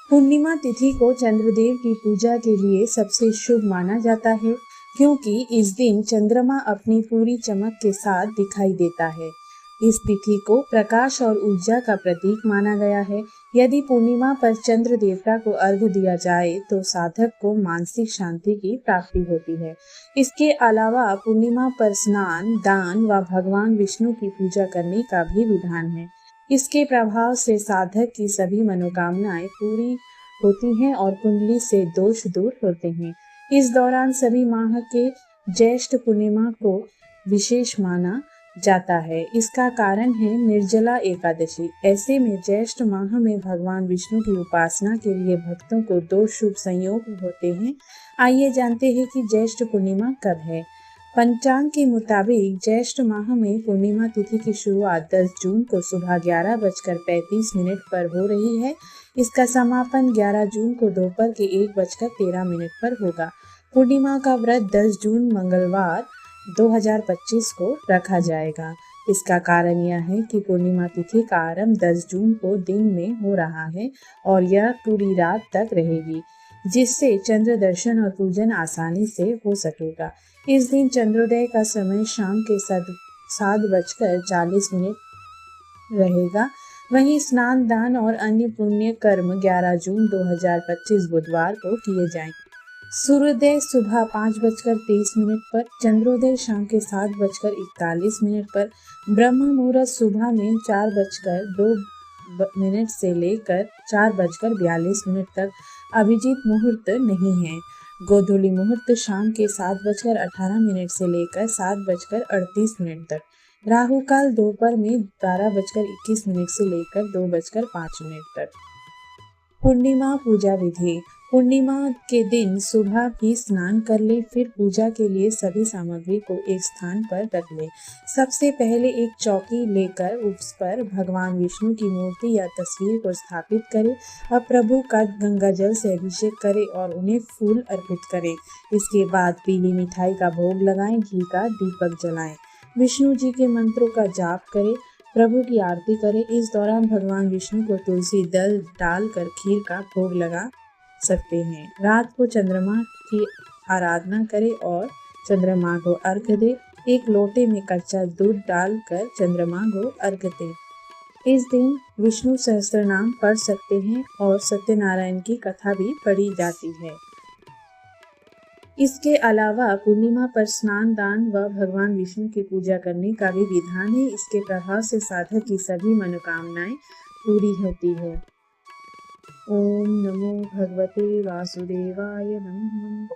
पूर्णिमा तिथि को चंद्रदेव की पूजा के लिए सबसे शुभ माना जाता है, क्योंकि इस दिन चंद्रमा अपनी पूरी चमक के साथ दिखाई देता है। इस तिथि को प्रकाश और ऊर्जा का प्रतीक माना गया है। यदि पूर्णिमा पर चंद्र देवता को अर्घ्य दिया जाए तो साधक को मानसिक शांति की प्राप्ति होती है। इसके अलावा पूर्णिमा पर स्नान, दान व भगवान विष्णु की पूजा करने का भी विधान है। इसके प्रभाव से साधक की सभी मनोकामनाएं पूरी होती हैं और कुंडली से दोष दूर होते हैं। इस दौरान सभी माह के ज्येष्ठ पूर्णिमा को विशेष माना जाता है। इसका कारण है निर्जला एकादशी। ऐसे में ज्येष्ठ माह में भगवान विष्णु की उपासना के लिए भक्तों को दो शुभ संयोग होते हैं। आइए जानते हैं कि ज्येष्ठ पूर्णिमा कब है। पंचांग के मुताबिक ज्येष्ठ माह में पूर्णिमा तिथि की शुरुआत 10 जून को सुबह 11:35 पर हो रही है। इसका समापन 11 जून को दोपहर के 1:13 पर होगा। पूर्णिमा का व्रत 10 जून मंगलवार 2025 को रखा जाएगा। इसका कारण यह है कि पूर्णिमा तिथि का आरंभ 10 जून को दिन में हो रहा है और यह पूरी रात तक रहेगी, जिससे चंद्र दर्शन और पूजन आसानी से हो सकेगा। इस दिन चंद्रोदय का समय शाम के 7:40 रहेगा। वहीं स्नान, दान और अन्य पुण्य कर्म 11 जून 2025 बुधवार को किए जाएंगे। सूर्योदय सुबह 5:23 पर, चंद्रोदय शाम के 7:41 पर, ब्रह्म मुहूर्त सुबह में 4:02 से लेकर 4:42 तक अभिजीत मुहूर्त नहीं है। गोधूली मुहूर्त शाम के 7:18 से लेकर 7:38 तक। राहु काल दोपहर में 12:21 से लेकर 2:05 तक। पूर्णिमा पूजा विधि। पूर्णिमा के दिन सुबह भी स्नान कर ले, फिर पूजा के लिए सभी सामग्री को एक स्थान पर रख ले। सबसे पहले एक चौकी लेकर उस पर भगवान विष्णु की मूर्ति या तस्वीर को स्थापित करें। अब प्रभु का गंगा जल से अभिषेक करें और उन्हें फूल अर्पित करें। इसके बाद पीली मिठाई का भोग लगाएं, घी का दीपक जलाएं, विष्णु जी के मंत्रों का जाप करें, प्रभु की आरती करें। इस दौरान भगवान विष्णु को तुलसी दल डालकर खीर का भोग लगा सकते हैं। रात को चंद्रमा की आराधना करें और चंद्रमा को अर्घ्य दे। एक लोटे में कच्चा दूध डालकर चंद्रमा को अर्घ्य दे। इस दिन विष्णु सहस्त्रनाम पढ़ सकते हैं और सत्यनारायण की कथा भी पढ़ी जाती है। इसके अलावा पूर्णिमा पर स्नान, दान व भगवान विष्णु की पूजा करने का भी विधान है। इसके प्रभाव से साधक की सभी मनोकामनाएं पूरी होती है। ओम नमो भगवते वासुदेवाय नमः।